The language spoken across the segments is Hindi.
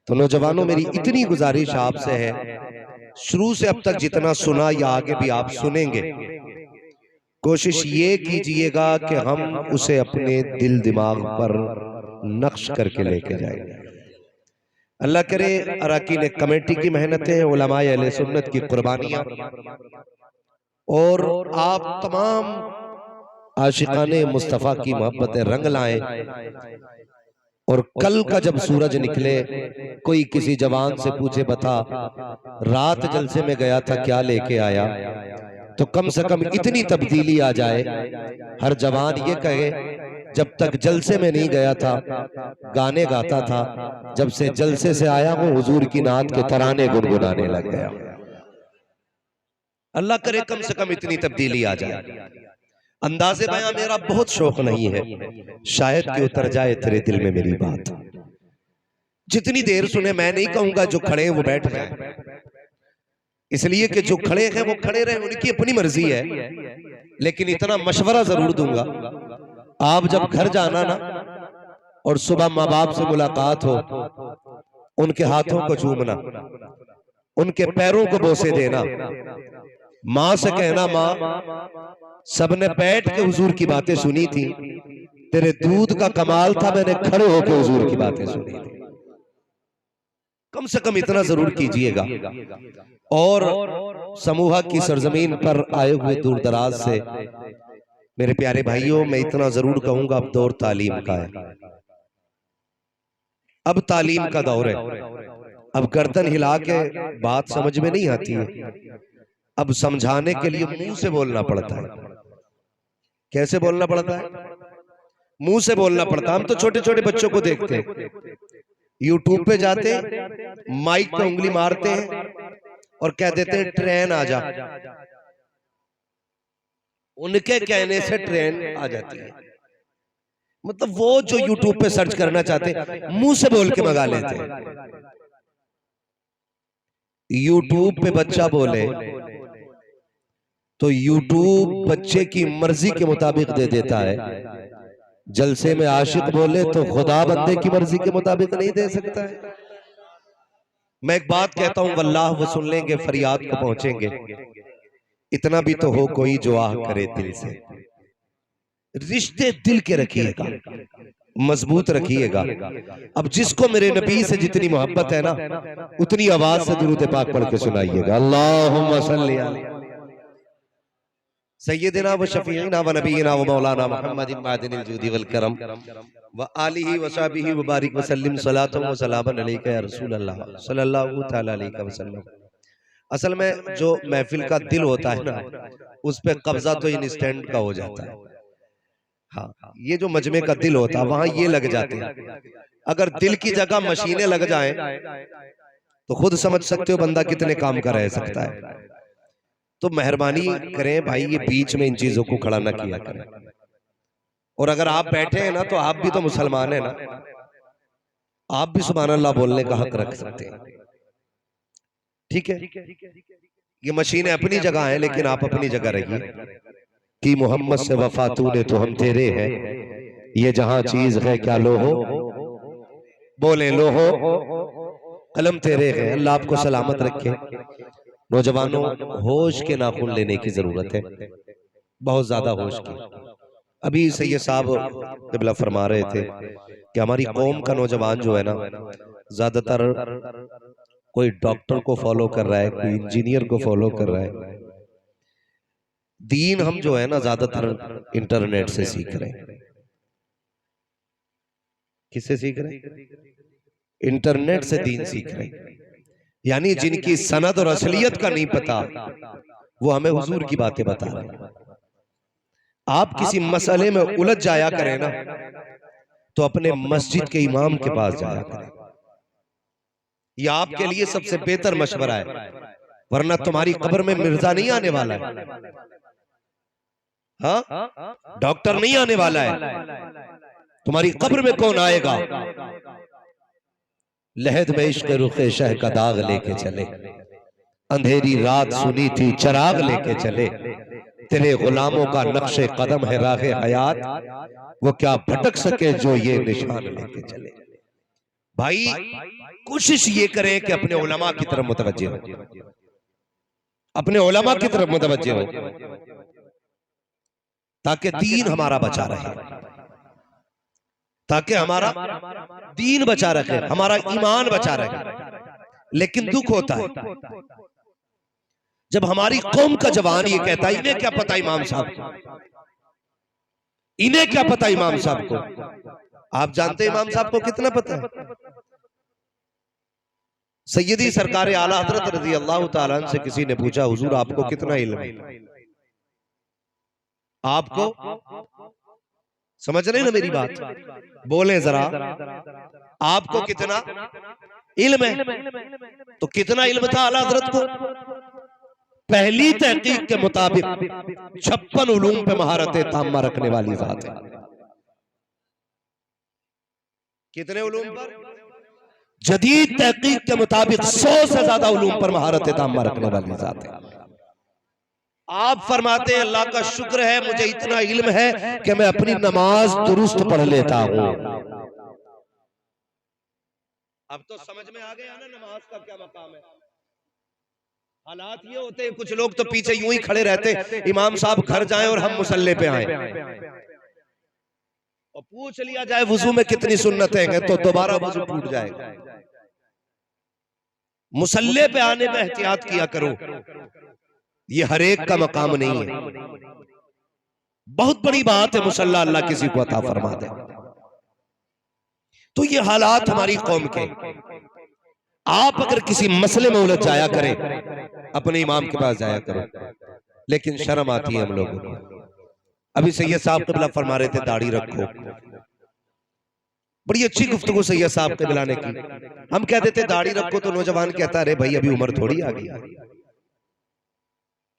तो नौजवानों, मेरी इतनी गुजारिश आपसे है, शुरू से अब तक जितना सुना या आगे भी आप सुनेंगे, कोशिश ये कीजिएगा कि हम उसे अपने दिल दिमाग पर नक्श करके लेके जाएंगे। अल्लाह करे अरकान कमेटी की मेहनतें, उलमाए अहले सुन्नत की कुर्बानियां और आप तमाम आशिकाने मुस्तफ़ा की मोहब्बतें रंग लाएं। और कल का जब सूरज निकले, कोई किसी जवान से पूछे, बता रात जलसे में गया था क्या लेके आया, तो कम से कम इतनी तब्दीली आ जाए, हर जवान ये कहे जब तक जलसे में नहीं गया था गाने गाता था, जब से जलसे से आया हूं हुजूर की नात के तराने गुनगुनाने लग गया। अल्लाह करे कम से कम इतनी तब्दीली आ जाए। अंदाज़े बयां मेरा बहुत शौक नहीं है, शायद कि उतर जाए तेरे दिल में मेरी बात। जितनी देर सुने, मैं नहीं कहूंगा जो खड़े हैं वो बैठ जाए, इसलिए कि जो खड़े हैं वो खड़े रहे, उनकी अपनी मर्जी है, लेकिन इतना मशवरा जरूर दूंगा, आप जब घर जाना ना और सुबह माँ बाप से मुलाकात हो, उनके हाथों को चूमना, उनके पैरों को बोसे देना, माँ से कहना माँ सबने बैठ के हुजूर की बातें सुनी थी, तेरे दूध का कमाल था, मैंने खड़े होकर हुजूर की बातें सुनी थी। कम से कम इतना जरूर कीजिएगा। और समूहा की सरजमीन पर आए हुए दूर दराज से मेरे प्यारे भाइयों, मैं इतना जरूर कहूंगा, अब दौर तालीम का है, अब तालीम का दौर है। अब गर्दन हिला के बात समझ में नहीं आती है, अब समझाने के लिए मुंह से बोलना पड़ता है। कैसे बोलना पड़ता है? मुंह से बोलना पड़ता है। हम तो छोटे छोटे बच्चों को देखते हैं, यूट्यूब पे जाते हैं, माइक पे उंगली मारते हैं और कह देते हैं ट्रेन आ जा। उनके कहने से ट्रेन आ जाती है। मतलब वो जो यूट्यूब पे सर्च करना चाहते हैं, मुंह से बोल के मंगा लेते हैं। यूट्यूब पे बच्चा बोले तो यूट्यूब बच्चे की मर्जी के मुताबिक दे देता है, जलसे में आशिक बोले तो खुदा बंदे की मर्जी के मुताबिक नहीं दे सकता है। मैं एक बात कहता हूं, वल्लाह वो सुन लेंगे, फरियाद को पहुंचेंगे, इतना भी तो हो कोई जो आह करे दिल से। रिश्ते दिल के रखिएगा, मजबूत रखिएगा। अब जिसको मेरे नबी से जितनी मोहब्बत है ना, उतनी आवाज से दुरूद पाक पढ़ के सुनाइएगा। अल्लाहुम्मा सल्ली अला सय्यदिना व शफीना व नबीना व मौलाना मुहम्मदिन मादिनिल जूदी वल करम व आलिहि व सहबिहि व बारिक व सल्लिम सलातो व सलामन अलैका या रसूल अल्लाह सल्लल्लाहु तआला अलैहि वसल्लम। असल में जो महफिल का दिल होता है ना, उस पे कब्जा तो इंस्टेंट का हो जाता है। हाँ, ये जो मजमे का दिल होता है वहां ये लग जाते हैं। अगर दिल की जगह मशीनें लग जाएं तो खुद समझ सकते हो बंदा कितने काम का रह सकता है। तो मेहरबानी करें भाई, ये बीच में इन चीजों को खड़ा ना किया करें। और अगर आप बैठे हैं ना, तो आप भी तो मुसलमान हैं ना, आप भी सुभान अल्लाह बोलने का हक रख सकते हैं। ठीक है, ये मशीनें अपनी जगह हैं, लेकिन आप अपनी जगह रहिए कि मोहम्मद से वफा तूने तो हम तेरे हैं, ये जहां चीज है क्या लो हो, बोले लो हो, कलम तेरे है। अल्लाह आपको सलामत रखे। नौजवानों, होश के नाखून लेने की जरूरत है, बहुत ज्यादा होश की। अभी सैयद साहब क़िबला फरमा रहे थे कि हमारी कौम का नौजवान जो है ना, ज्यादातर कोई डॉक्टर को फॉलो कर रहा है, कोई इंजीनियर को फॉलो कर रहा है। दीन हम जो है ना ज्यादातर इंटरनेट से सीख रहे हैं। किससे सीख रहे हैं? इंटरनेट से दीन सीख रहे हैं। यानी जिनकी सनद और असलियत का नहीं पता, वो हमें हुजूर की बातें बता रहे हैं। आप किसी मसले में उलझ जाया करें ना, तो अपने मस्जिद के इमाम के पास जाया करें। यह आपके लिए सबसे बेहतर मशवरा है, वरना तुम्हारी कब्र में मिर्जा नहीं आने वाला है। हाँ, डॉक्टर नहीं आने वाला है। तुम्हारी कब्र में कौन आएगा? लहद में इश्क रुखे शह का दाग लेके चले, अंधेरी रात सुनी थी चराग लेके चले, तेरे गुलामों का नक्शे कदम है राहे हयात, वो क्या भटक सके जो ये निशान लेके चले। भाई कोशिश ये करें कि अपने उलमा की तरफ मुतवज्जे हो, अपने उलमा की तरफ मुतवज्जे हो, ताकि दीन हमारा बचा रहे, ताकि हमारा दीन बचा रखे, हमारा ईमान बचा रहे। लेकिन दुख होता है जब हमारी कौम का जवान ये कहता है इन्हें क्या पता इमाम साहब को, इन्हें क्या पता इमाम साहब को। आप जानते इमाम साहब को कितना पता है? सैयदी सरकार आला हजरत रजी अल्लाह ताला अन्हु से किसी ने पूछा, हुजूर आपको कितना इल्म है? आपको समझ रहे ना मेरी बात? बोले जरा, आपको कितना इल्म है? तो कितना इल्म था आला हजरत को? पहली तहकीक के मुताबिक 56 उलूम पे महारत ताम्मा रखने वाली जात है। कितने उलूम पर? जदीद तहकीक के मुताबिक 100 से ज्यादा उलूम पर महारत ताम्मा रखने वाली जात है। आप फरमाते हैं अल्लाह का शुक्र है मुझे इतना इल्म है कि मैं अपनी नमाज दुरुस्त पढ़ लेता हूं। अब तो समझ में आ गया ना नमाज का क्या मकाम है। हालात ये होते हैं, कुछ लोग तो पीछे यूं ही खड़े रहते, इमाम साहब घर जाएं और हम मुसल्ले पे आए, और पूछ लिया जाए वुजू में कितनी सुन्नतें हैं तो दोबारा वुजू टूट जाएगा। मुसल्ले पे आने में एहतियात किया करो, ये हर एक का मकाम नहीं है। बहुत बड़ी बात है मुसल्ला अल्लाह किसी को अता फरमा दे। तो ये हालात हमारी कौम के, आप अगर किसी मसले में उलझ जाया करें अपने इमाम के पास जाया करो, लेकिन शर्म आती है हम लोगों को। अभी सैयद साहब क़िबला फरमा रहे थे दाढ़ी रखो, बड़ी अच्छी गुफ्तगू सैयद साहब क़िबला ने की। हम कहते थे दाढ़ी रखो तो नौजवान कहता अरे भाई अभी उम्र थोड़ी आ गई।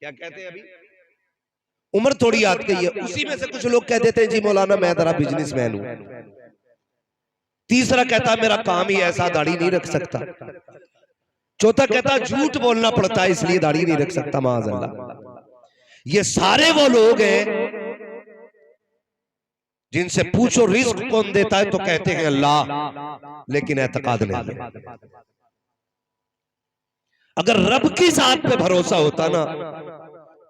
क्या कहते हैं? अभी उम्र थोड़ी आ गई है। उसी में से कुछ लोग कह देते हैं जी मौलाना मैं जरा बिजनेसमैन हूं। तीसरा कहता मेरा काम ही ऐसा दाढ़ी नहीं रख सकता। चौथा कहता झूठ बोलना पड़ता है इसलिए दाढ़ी नहीं रख सकता। माअज़ल्लाह। ये सारे वो लोग हैं जिनसे पूछो रिस्क कौन देता है तो कहते हैं अल्लाह, लेकिन एतकाद नहीं है। अगर रब की जात पे भरोसा होता ना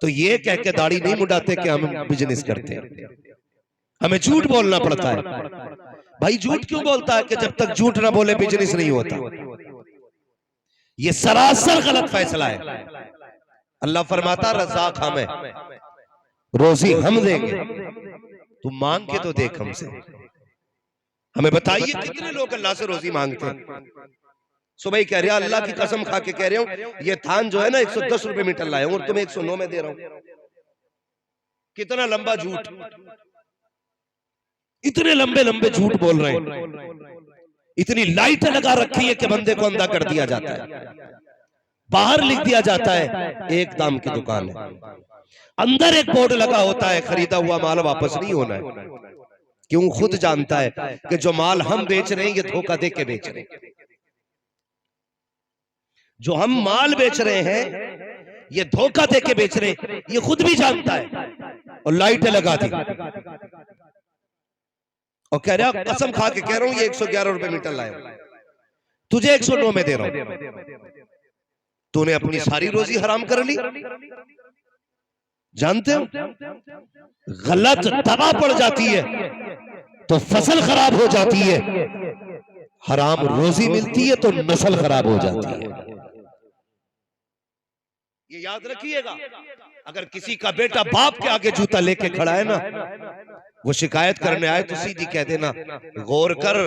तो ये कह के दाढ़ी नहीं मुंडाते कि हम बिजनेस करते हैं, हमें झूठ बोलना पड़ता है। भाई झूठ क्यों बोलता है कि जब तक झूठ ना बोले बिजनेस नहीं होता। ये सरासर गलत फैसला है। अल्लाह फरमाता रज़ाक हम है, रोजी हम देंगे, तू मांग के तो देख हमसे। हमें बताइए कितने लोग अल्लाह से रोजी मांगते हैं। सुबह ही कह रहे अल्लाह की कसम खा के कह रहे हूं ये थान जो है ना 110 रुपए मीटर लाया हूं और तुम्हें 109 में दे रहा हूं। कितना लंबा झूठ, इतने लंबे लंबे झूठ बोल रहे हैं। इतनी लाइट लगा रखी है कि बंदे को अंधा कर दिया जाता है। बाहर लिख दिया जाता है एक दाम की दुकान है, अंदर एक बोर्ड लगा होता है खरीदा हुआ माल वापस नहीं होना है। क्यों? खुद जानता है कि जो माल हम बेच रहे हैं ये धोखा दे के बेच रहे हैं। जो हम माल बेच रहे हैं ये धोखा दे के बेच रहे हैं, ये खुद भी जानता है और लाइटें लगा दी और कह रहा कसम खा के कह रहा हूं ये 111 रुपए मीटर लाया, तुझे 109 में दे रहा हूं। तूने अपनी सारी रोजी हराम कर ली। जानते हो गलत दवा पड़ जाती है तो फसल खराब हो जाती है, हराम रोजी मिलती है तो नस्ल खराब हो जाती है। ये याद रखिएगा। अगर किसी का बेटा बाप के आगे जूता लेके खड़ा है ना, वो शिकायत करने आए तो सीधी कह देना गौर कर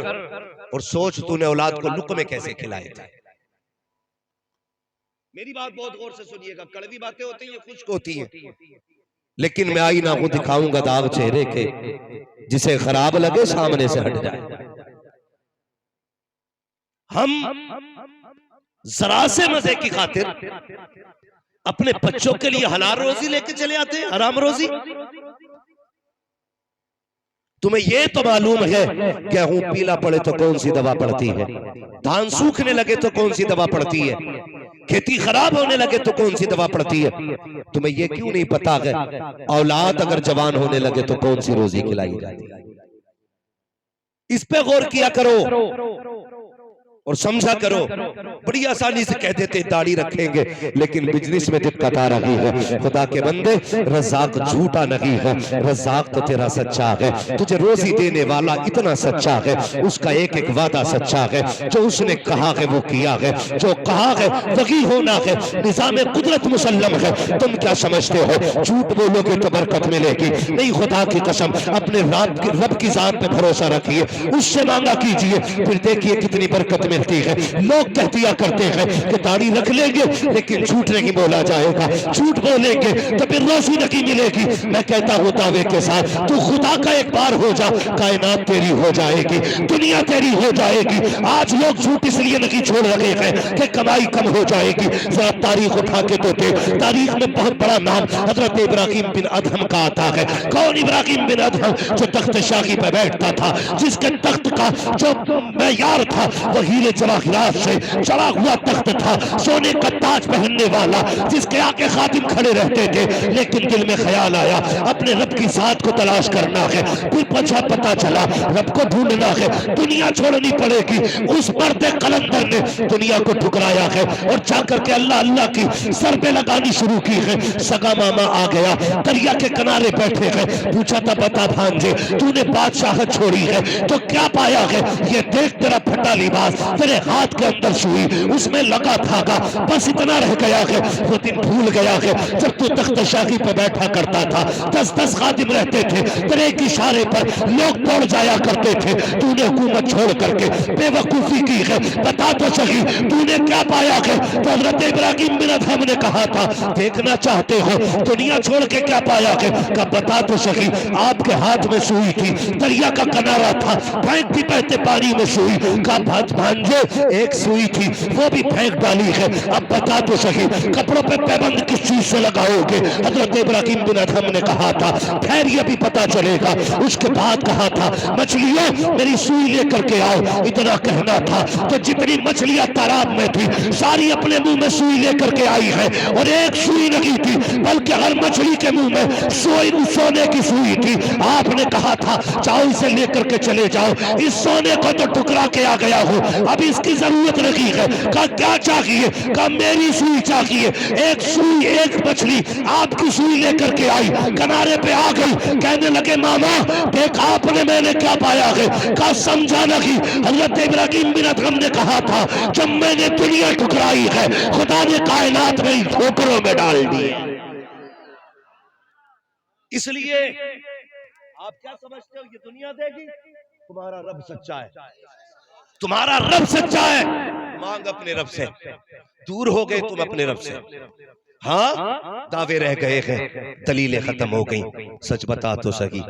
और सोच तूने औलाद को लुक में कैसे खिलाए थे। मेरी बात बहुत गौर से सुनिएगा, कड़वी बातें होती हैं, खुश्क होती हैं, लेकिन मैं आईना को दिखाऊंगा दाग चेहरे के, जिसे खराब लगे सामने से हट जाए। हम जरा से मजे की खातिर अपने बच्चों के लिए हलाल रोजी लेके चले आते हैं, हराम रोजी। तुम्हें यह तो मालूम है गेहूं पीला पड़े तो कौन सी दवा पड़ती है, धान सूखने लगे तो कौन सी दवा पड़ती है, खेती खराब होने लगे तो कौन सी दवा पड़ती है। तुम्हें यह क्यों नहीं पता है औलाद अगर जवान होने लगे तो कौन सी रोजी खिलाई जाती है। इस पे गौर किया करो। और समझा करो, बड़ी आसानी से कह देते दाढ़ी रखेंगे, लेकिन बिजनेस में दिक्कत आ रही है। खुदा के बंदे, रज़ाक झूठा नहीं है, रज़ाक तो तेरा सच्चा है। तुझे रोजी देने वाला इतना सच्चा है, उसका एक एक वादा सच्चा है। जो उसने कहा है वो किया है, जो कहा है वही होना है। निज़ाम कुदरत मुसल्लम है। तुम क्या समझते हो झूठ बोलोगे तो बरकत मिलेगी? नहीं, खुदा की कसम, अपने रब की जात पे भरोसा रखिए, उससे मांगा कीजिए, फिर देखिए कितनी बरकत मिलती है। लोग कह दिया करते हैं कि दाढ़ी रख लेंगे लेकिन झूठ नहीं बोला जाएगा, झूठ बोलेंगे तो फिर रोजी नहीं मिलेगी। मैं कहता हूं दावे के साथ, तू खुदा का एक बार हो जा, कायनात तेरी हो जाएगी, दुनिया तेरी हो जाएगी। आज लोग झूठ इसलिए नहीं छोड़ रहे हैं कि कमाई कम हो जाएगी। जरा तारीख उठा के तो दे, तारीख में बहुत बड़ा नाम हजरत इब्राहिम बिन अदहम का आता है। कौन इब्राहिम बिन अदहम? जो तख्त शाही पे बैठता था, जिसके तख्त का जो मैयार था वो हीरे जवाहिरात से चढ़ा हुआ तख्त था, सोने का ताज पहनने वाला, जिसके आगे खादिम खड़े रहते थे। लेकिन दिल में ख्याल आया अपने रब की जात को तलाश करना है। फिर पता चला रब को ढूंढना है, दुनिया छोड़नी पड़ेगी। उस मर्द कलंदर ने दुनिया को ठुकराया है और जाकर के अल्लाह अल्लाह की सरबे लगानी शुरू की है। सगा मामा आ गया, दरिया के किनारे बैठे हैं। पूछा था, बता भांजे, तूने बादशाहत छोड़ी है तो क्या पाया है? ये देख, तेरा फटा लिबास, तेरे हाथ के अंदर सुई, उसमें लगा धागा, बस इतना रह गया है। वो दिन भूल गया है जब तू तख्त शाही पे बैठा करता था, 10-10 खादिम रहते थे, तेरे एक इशारे पर लोग दौड़ जाया करते थे। तूने हुकूमत छोड़ करके बेवकूफी की है, बता तो सही तूने क्या पाया है? तो हजरत इब्राहिम बिन अदहम ने कहा था, देखना चाहते हो दुनिया छोड़ के क्या पाया है? का बता तो सही। आपके हाथ में सुई थी, दरिया का किनारा था, फेंकती बहते पानी में सुई। का भांजे, एक सुई थी वो भी फेंक डाली है, अब बता तो सही कपड़ों पे पैबंद किस चीज से लगाओगे? हजरत इब्राहिम बिन अदहम ने कहा था, खैर ये भी पता चलेगा। उसके बाद कहा था, मछलियों मेरी सुई लेकर के आओ। इतना कहना था तो जितनी मछलियां तालाब में थी सारी अपने मुंह में सुई लेकर के आई है, और एक सुई नहीं थी बल्कि हर मछली के मुंह में सोने की सुई थी। आपने कहा था, जाओ इसे लेकर के चले जाओ, इस सोने को तो टुकरा के आ गया हो, अब इसकी जरूरत नहीं है। का क्या चाहिए? का मेरी सुई चाहिए। एक सुई, एक मछली आपकी सुई लेकर के आई, किनारे पे आ गई, कहने लगे, मामा देख आपने मैंने क्या पाया है? का समझा नहीं? हजरत इब्राहिम बिन अदहम ने कहा था, जब मैंने दुनिया ठुकराई है, खुदा ने कायनात में ठोकरों में डाल दी। इसलिए आप क्या समझते हो ये दुनिया देगी? तुम्हारा रब सच्चा है, तुम्हारा रब सच्चा है। मांग अपने रब से, दूर हो गए तुम अपने रब से। हाँ, दावे रह गए हैं, दलीलें खत्म हो गई। सच बता तो सही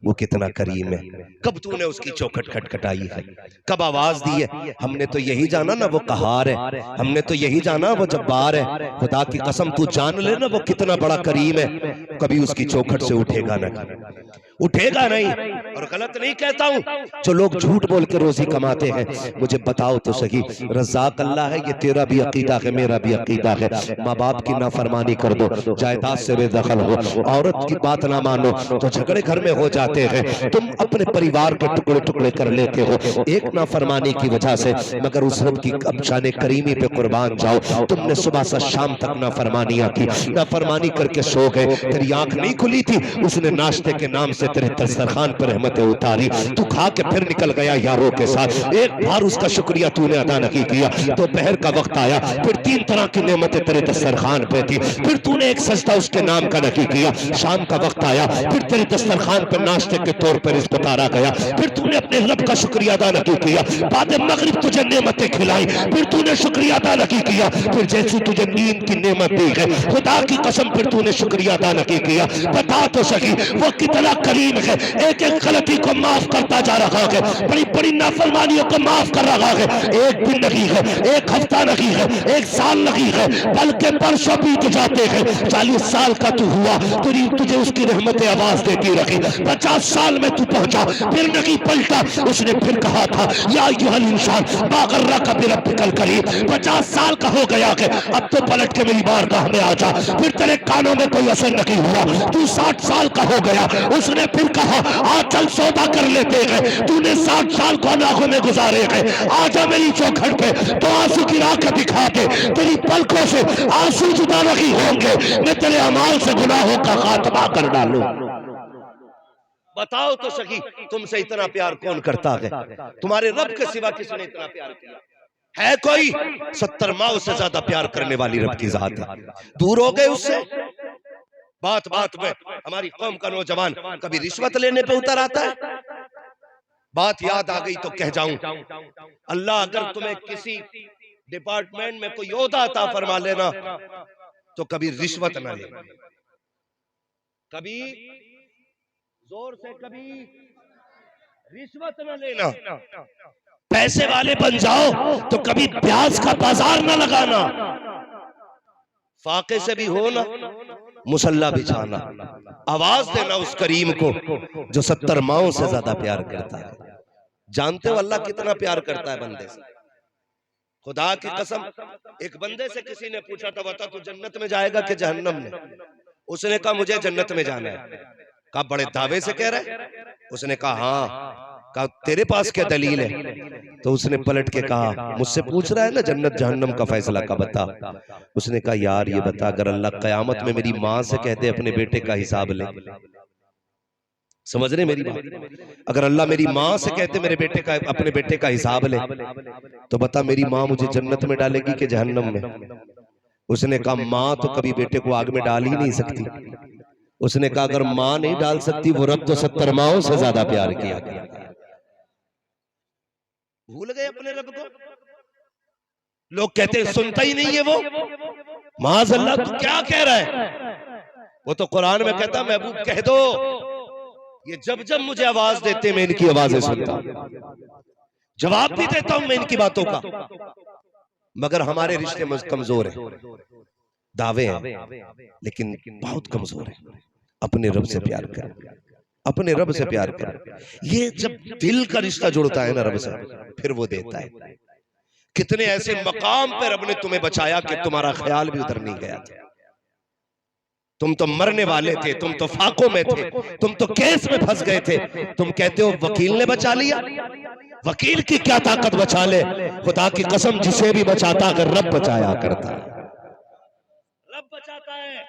वो कितना करीम है। कब तूने उसकी चौखट खटखटाई है? कब आवाज दी है? हमने तो यही जाना ना वो कहार है, हमने तो यही जाना वो जब्बार है। खुदा की कसम तू जान ले ना वो कितना बड़ा करीम है। कभी उसकी चौखट से उठेगा नहीं, उठेगा नहीं। और गलत नहीं कहता हूं, जो लोग झूठ बोल के रोजी कमाते हैं, मुझे बताओ तो सही, रज़ाक अल्लाह है, ये तेरा भी अकीदा है, मेरा भी अकीदा है। माँ बाप की नाफरमानी कर दो, जायदाद से बेदखल हो, औरत की बात ना मानो तो झगड़े घर में हो जाते हैं। तुम अपने परिवार के टुकड़े टुकड़े कर लेते हो एक नाफरमानी की वजह से, मगर उस रब की शान करीमी पे कुर्बान जाओ। तुमने सुबह से शाम तक नाफरमानियां की, नाफरमानी करके सो गए, तेरी आंख नहीं खुली थी, उसने नाश्ते के नाम से तेरे दस्तरखान पर रहमतें उतारी, तू खा के फिर निकल गया यारों के साथ। एक बार उसका शुक्रिया तूने अदा नहीं किया। दोपहर का वक्त आया, फिर 3 तरह की नेमतें तेरे दस्तरखान पे थी, फिर तूने एक सजदा उसके नाम का नहीं किया। शाम का वक्त आया, फिर तेरे दस्तरखान पर नाश्ते के तौर पर इसको उतारा गया, फिर तूने अपने रब का शुक्रिया अदा नहीं किया। बाद मगरिब तुझे नेमतें खिलाई, फिर तूने शुक्रिया अदा नहीं किया। फिर जैसे तुझे नींद की नेमत दी है, खुदा की कसम फिर तूने शुक्रिया अदा नहीं किया। बता तो सही वो कितना करीम है, एक एक गलती को माफ करता जा रहा है, बड़ी बड़ी नाफरमानियों को माफ कर रहा है। एक दिन नहीं है, एक हफ्ता नहीं है, एक साल नहीं है, बल्कि वर्षों बीत जाते हैं। 40 साल का तू हुआ, तुझे उसकी रहमतें आवाज देती रही। 50 साल में तू पहुंचा, फिर नहीं पलटा। उसने फिर कहा था, या अय्युहल इंसान मा गर्रका बिरब्बिकल करीम। 50 साल का हो गया है, अब तो पलट के मेरी बारगाह में आ जा। फिर तेरे कानों में कोई असर नहीं हुआ, तू 60 साल का हो गया। उसने तूने फिर कहा आ चल सौदा कर लेते हैं, तूने 60 साल गुनाहों में गुजारे हैं, आजा मेरी चौखट पे तो आंसू गिरा कर दिखा दे, तेरी पलकों से आंसू जुदा नहीं होंगे, मैं तेरे अमाल से गुनाहों का खात्मा कर डालूं। बताओ तो सही, तुमसे इतना प्यार कौन करता है? तुम्हारे रब के सिवा किसने इतना प्यार किया है? कोई 70 माओ से ज्यादा प्यार करने वाली रब की जात है। दूर हो गए उससे। बात बात में हमारी कौम का नौजवान कभी रिश्वत लेने पे उतर आता है। बात याद आ गई तो कह जाऊं, अल्लाह अगर तुम्हें किसी डिपार्टमेंट में कोई ओहदा अता फरमा लेना तो कभी रिश्वत ना लेना, कभी जोर से कभी रिश्वत न लेना। पैसे वाले बन जाओ तो कभी प्याज का बाजार न लगाना। फाके से भी हो ना, मुसल्ला बिछाना, आवाज देना उस करीम को जो 70 माओं से ज्यादा प्यार करता है। जानते हो अल्लाह कितना प्यार करता है बंदे से? खुदा की कसम, एक बंदे से किसी ने पूछा था, बता तू जन्नत में जाएगा कि जहन्नम में? उसने कहा मुझे जन्नत में जाना है। कहा बड़े दावे से कह रहे? उसने कहा हाँ। कहा तेरे पास क्या दलील है? तो उसने पलट के कहा मुझसे पूछ रहा है ना जन्नत जहन्नम का फैसला का, बता। उसने कहा यार ये बता, अगर अल्लाह कयामत में मेरी माँ से कहते अपने बेटे का हिसाब ले, समझ रहे मेरी बात? अगर अल्लाह मेरी माँ से कहते मेरे बेटे का अपने बेटे का हिसाब ले, तो बता मेरी माँ मुझे जन्नत में डालेगी कि जहन्नम में? उसने कहा माँ तो कभी बेटे को आग में डाल ही नहीं सकती। उसने कहा अगर माँ नहीं डाल सकती, वो रब तो 70 माओं से ज्यादा प्यार किया गया। भूल गए अपने रब को। लोग कहते हैं सुनता ही नहीं है वो। माज़अल्लाह तू क्या कह रहा है? वो तो कुरान में कहता महबूब कह दो, ये जब जब मुझे आवाज देते मैं इनकी आवाजें सुनता, जवाब भी देता हूं मैं इनकी बातों का, मगर हमारे रिश्ते कमजोर हैं। दावे हैं लेकिन बहुत कमजोर है। अपने रब से प्यार कर, अपने रब से प्यार कर। ये जब दिल का रिश्ता जुड़ता है ना रब से, फिर वो देता है। कितने ऐसे मकाम पे रब ने तुम्हें बचाया कि तुम्हारा ख्याल भी उधर नहीं गया था। तुम तो मरने वाले थे, तुम तो फाकों में थे, तुम तो केस में फंस गए थे। तुम कहते हो वकील ने बचा लिया। वकील की क्या ताकत बचा ले? खुदा की कसम जिसे भी बचाता अगर रब बचाया करता है, रब बचाता है।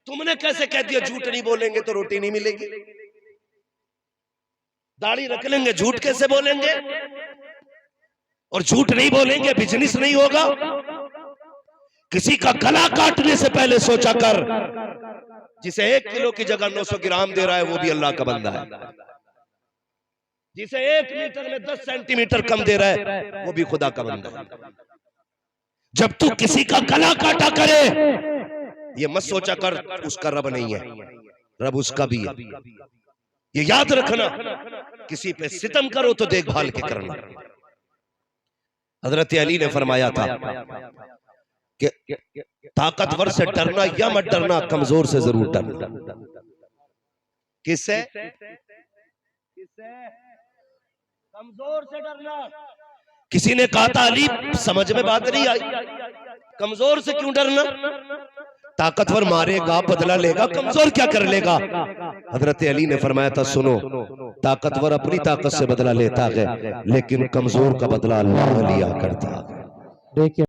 तुमने कैसे कह दिया झूठ नहीं बोलेंगे तो रोटी नहीं मिलेगी, दाढ़ी रख लेंगे झूठ कैसे बोलेंगे, और झूठ नहीं बोलेंगे बिजनेस नहीं होगा। किसी का गला काटने से पहले सोचा कर, जिसे 1 किलो की जगह 900 ग्राम दे रहा है वो भी अल्लाह का बंदा है। जिसे 1 मीटर में 10 सेंटीमीटर कम दे रहा है वो भी खुदा का बंदा है। जब तू किसी का गला काटा करे, ये मत सोचा कर उसका रब नहीं है, रब उसका भी है। ये याद रखना, किसी पे सितम करो तो देखभाल के करना। हजरत अली ने फरमाया था कि ताकतवर से डरना या मत डरना, कमजोर से जरूर डरना। किससे? कमजोर से डरना। किसी ने कहा था अली समझ में बात नहीं आई, कमजोर से क्यों डरना? ताकतवर मारेगा बदला लेगा, कमजोर क्या कर लेगा? हजरत अली ने फरमाया था सुनो, ताकतवर अपनी ताकत से बदला लेता है लेकिन कमजोर का बदला अल्लाह लिया करता है। देखिए